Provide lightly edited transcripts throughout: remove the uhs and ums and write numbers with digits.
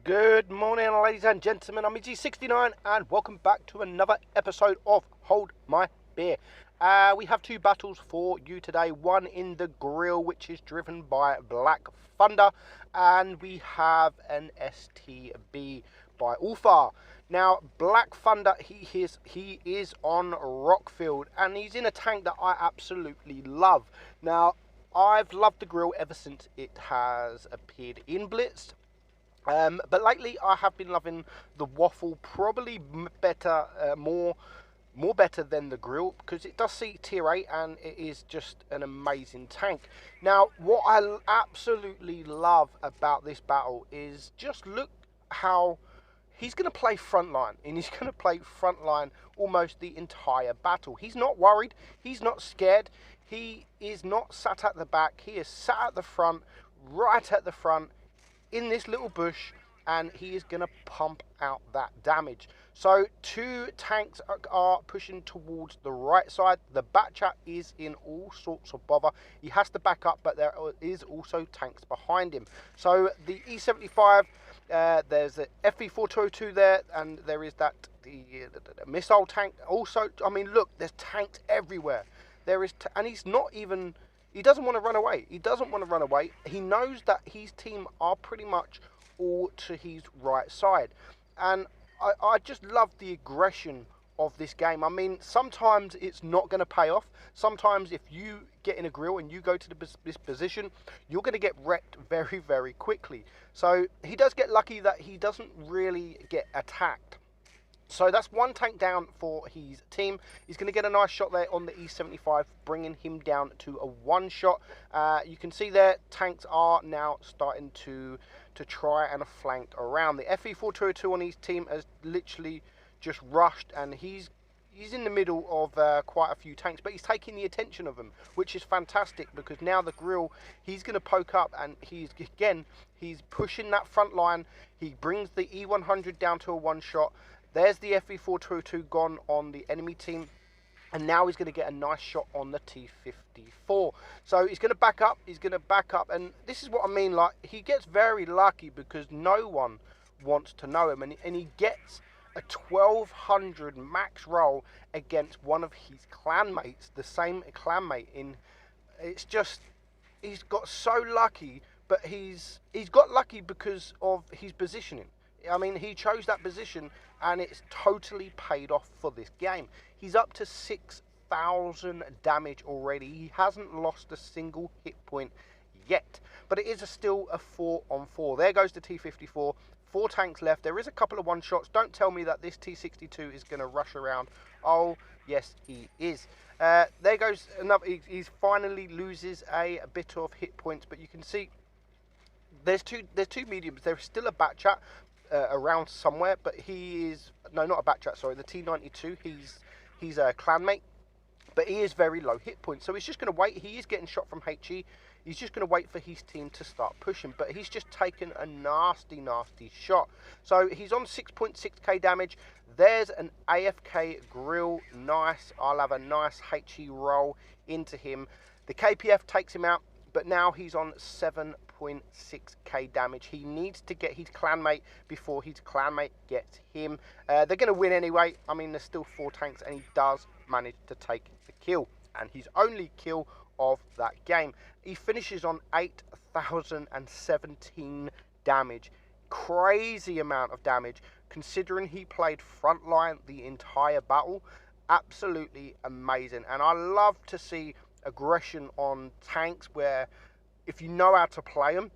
Good morning, ladies and gentlemen. I'm Meadsy69 and welcome back to another episode of Hold My Beer. We have two battles for you today. One in the grill, which is driven by Black Thunder, and we have an STB by Ulfar. Now, Black Thunder, he is on Rockfield, and he's in a tank that I absolutely love. Now, I've loved the grill ever since it has appeared in Blitz. But lately I have been loving the waffle, probably better, more better than the grill, because it does see tier 8 and it is just an amazing tank. Now, what I absolutely love about this battle is just look how he's going to play frontline, and he's going to play frontline almost the entire battle. He's not worried, he's not scared, he is not sat at the back, he is sat at the front, right at the front, in this little bush, and he is going to pump out that damage. So two tanks are pushing towards the right side. The Batchat is in all sorts of bother. He has to back up, but there is also tanks behind him. So the E75, there's the FE422 there, and there is that the missile tank. Also, I mean, look, there's tanks everywhere. There is, and he's not even. He doesn't want to run away. He doesn't want to run away. He knows that his team are pretty much all to his right side. And I just love the aggression of this game. I mean, sometimes it's not going to pay off. Sometimes if you get in a grill and you go to this position, you're going to get wrecked very, very quickly. So he does get lucky that he doesn't really get attacked. So that's one tank down for his team. He's going to get a nice shot there on the E75, bringing him down to a one shot. You can see there, tanks are now starting to try and flank around. The FE422 on his team has literally just rushed, and he's in the middle of quite a few tanks, but he's taking the attention of them, which is fantastic, because now the grill, he's going to poke up, and he's pushing that front line. He brings the E100 down to a one shot. There's the FE422 gone on the enemy team, and now he's going to get a nice shot on the T54. So he's going to back up, and this is what I mean, like, he gets very lucky because no one wants to know him, and he gets a 1200 max roll against one of his clanmates, the same clanmate. It's just, he's got so lucky, but he's got lucky because of his positioning. I mean, he chose that position, and it's totally paid off for this game. He's up to 6,000 damage already. He hasn't lost a single hit point yet, but it is still a 4-on-4. There goes the T54. 4 tanks left. There is a couple of one-shots. Don't tell me that this T62 is going to rush around. Oh, yes, he is. There goes another. He finally loses a bit of hit points, but you can see there's two mediums. There's still a Batchat around somewhere, but he is, no, not a Batchat, sorry, the T92, he's a clanmate, but he is very low hit points, so he's just going to wait. He is getting shot from HE. He's just going to wait for his team to start pushing, but he's just taken a nasty shot. So he's on 6.6k damage. There's an AFK grill. Nice. I'll have a nice HE roll into him. The KPF takes him out, but now he's on 7.6k damage. He needs to get his clanmate before his clanmate gets him. They're going to win anyway. I mean, there's still 4 tanks, and he does manage to take the kill, and his only kill of that game. He finishes on 8,017 damage. Crazy amount of damage, considering he played frontline the entire battle. Absolutely amazing, and I love to see aggression on tanks where, if you know how to play them,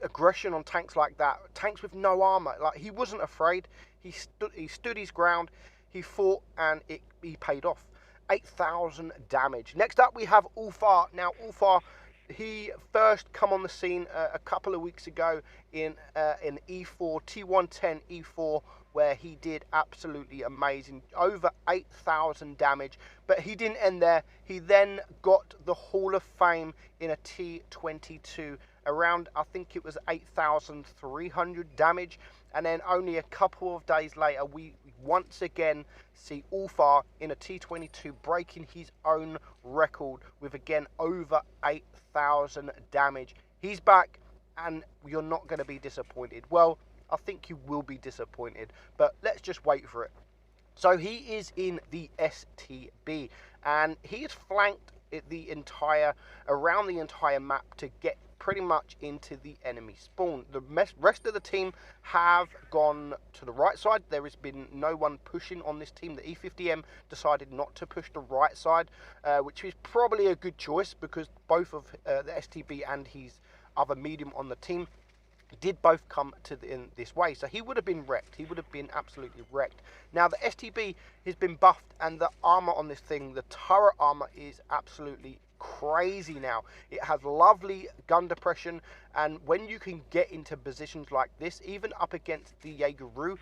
aggression on tanks like that, tanks with no armor. Like, he wasn't afraid. He stood his ground. He fought, and he paid off. 8,000 damage. Next up, we have Ulfar. Now, Ulfar, he first come on the scene a couple of weeks ago in E4, T110 E4, where he did absolutely amazing, over 8,000 damage, but he didn't end there. He then got the Hall of Fame in a T22, around, I think it was 8,300 damage, and then only a couple of days later, we once again see Ulfar in a T22 breaking his own record with, again, over 8,000 damage. He's back, and you're not going to be disappointed. Well, I think you will be disappointed, but let's just wait for it. So he is in the STB, and he is flanked around the entire map to get pretty much into the enemy spawn. The rest of the team have gone to the right side. There has been no one pushing on this team. The E50M decided not to push the right side, which is probably a good choice because both of the STB and his other medium on the team did both come to in this way, so he would have been wrecked. He would have been absolutely wrecked. Now the STB has been buffed, and the armor on this thing, the turret armor, is absolutely crazy now. It has lovely gun depression, and when you can get into positions like this, even up against the Jaegeru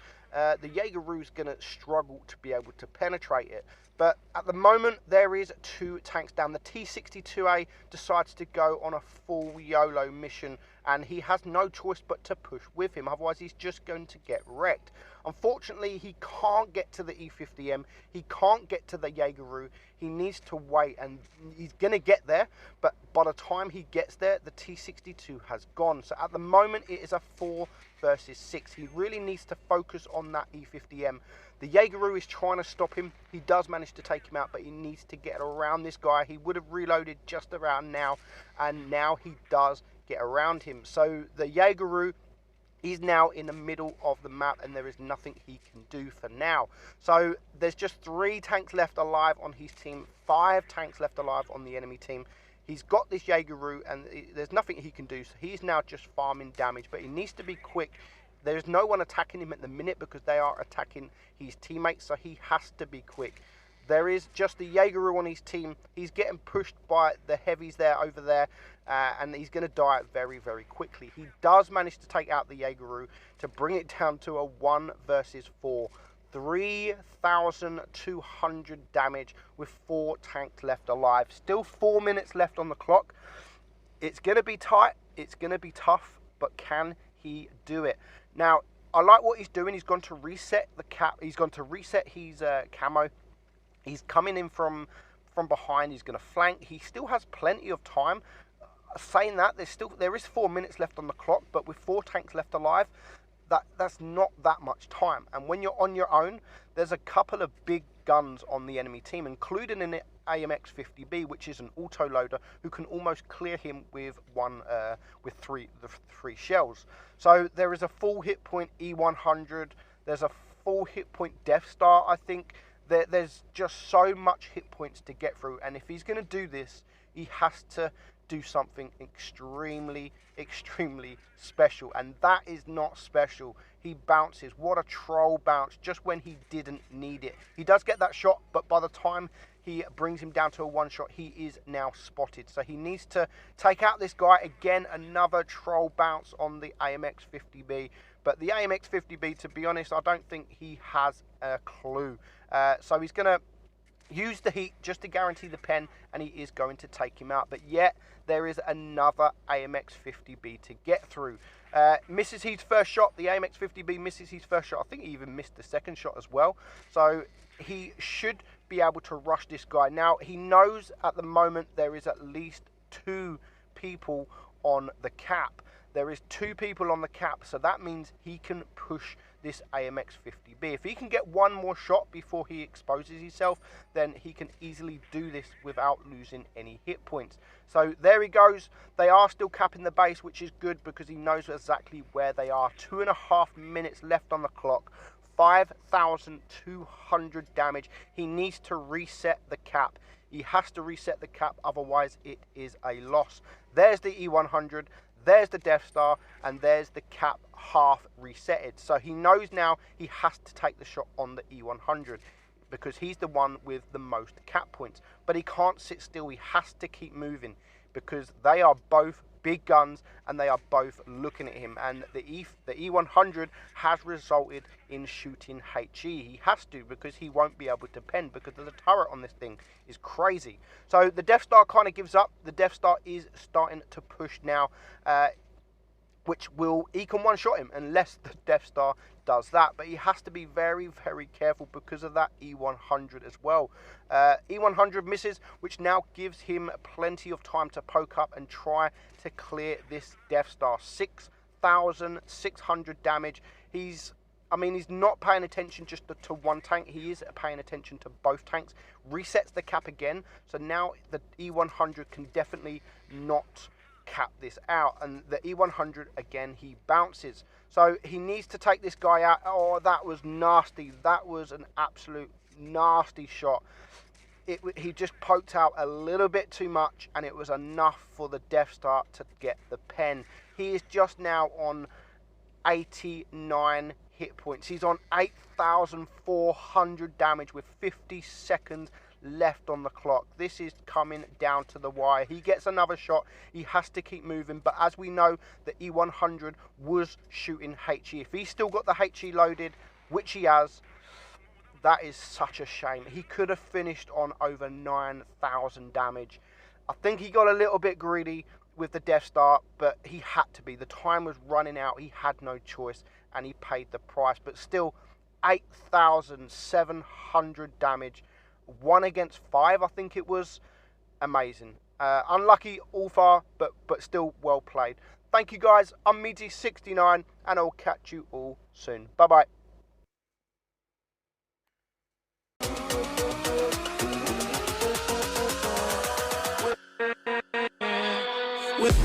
is going to struggle to be able to penetrate it. But at the moment, there is 2 tanks down. The T-62A decides to go on a full YOLO mission, and he has no choice but to push with him. Otherwise, he's just going to get wrecked. Unfortunately, he can't get to the E50M. He can't get to the Jaegeru. He needs to wait, and he's going to get there. But by the time he gets there, the T-62 has gone. So at the moment, it is a 4 versus 6. He really needs to focus on that E50M. The Jaegeru is trying to stop him. He does manage to take him out, but he needs to get around this guy. He would have reloaded just around now, and now he does get around him. So the Jaegeru is now in the middle of the map, and there is nothing he can do for now. So there's just 3 tanks left alive on his team, 5 tanks left alive on the enemy team. He's got this Jaegeru, and there's nothing he can do. So he's now just farming damage, but he needs to be quick. There's no one attacking him at the minute because they are attacking his teammates, so he has to be quick. There is just the Jaegeru on his team. He's getting pushed by the heavies over there, and he's going to die very, very quickly. He does manage to take out the Jaegeru to bring it down to a 1 versus 4. 3,200 damage with 4 tanks left alive. Still 4 minutes left on the clock. It's going to be tight. It's going to be tough, but can he do it? Now, I like what he's doing. He's gone to reset the cap. He's gone to reset his camo. He's coming in from behind. He's going to flank. He still has plenty of time. Saying that, there is 4 minutes left on the clock, but with 4 tanks left alive, that's not that much time. And when you're on your own, there's a couple of big guns on the enemy team, including an AMX-50B, which is an autoloader who can almost clear him with three shells. So there is a full hit point E100. There's a full hit point Death Star. I think there's just so much hit points to get through, and if he's going to do this, he has to do something extremely, extremely special, and that is not special. He bounces. What a troll bounce, just when he didn't need it. He does get that shot, but by the time he brings him down to a 1 shot, he is now spotted. So he needs to take out this guy. Again, another troll bounce on the AMX-50B. But the AMX-50B, to be honest, I don't think he has a clue. So he's going to use the heat just to guarantee the pen, and he is going to take him out. But yet, there is another AMX-50B to get through. Misses his first shot. The AMX-50B misses his first shot. I think he even missed the second shot as well. So he should be able to rush this guy. Now, he knows at the moment there is at least 2 people on the cap. There is 2 people on the cap, so that means he can push this AMX-50B. If he can get 1 more shot before he exposes himself, then he can easily do this without losing any hit points. So there he goes. They are still capping the base, which is good because he knows exactly where they are. 2.5 minutes left on the clock. 5,200 damage. He needs to reset the cap. He has to reset the cap, otherwise it is a loss. There's the E100. There's the Death Star, and there's the cap half resetted. So he knows now he has to take the shot on the E100 because he's the one with the most cap points. But he can't sit still. He has to keep moving because they are both big guns and they are both looking at him. And the E100 has resulted in shooting HE. He has to because he won't be able to pen because the turret on this thing is crazy. So the Death Star kind of gives up. The Death Star is starting to push now, which he can one-shot him unless the Death Star does that. But he has to be very, very careful because of that E100 as well. E100 misses, which now gives him plenty of time to poke up and try to clear this Death Star. 8,600 damage. I mean, he's not paying attention just to one tank. He is paying attention to both tanks. Resets the cap again. So now the E100 can definitely not cap this out. And the E100, again, he bounces. So he needs to take this guy out. Oh, that was nasty. That was an absolute nasty shot. He just poked out a little bit too much, and it was enough for the Death Star to get the pen. He is just now on 89 hit points. He's on 8,400 damage with 50 seconds left on the clock. This is coming down to the wire. He gets another shot. He has to keep moving, but as we know, the E100 was shooting HE. If he's still got the HE loaded, which he has, that is such a shame. He could have finished on over 9,000 damage. I think he got a little bit greedy with the Death Star, but he had to be. The time was running out. He had no choice, and he paid the price. But still, 8,700 damage. 1 against 5, I think it was. Amazing. Unlucky all far, but still well played. Thank you, guys. I'm Meadsy69, and I'll catch you all soon. Bye-bye. With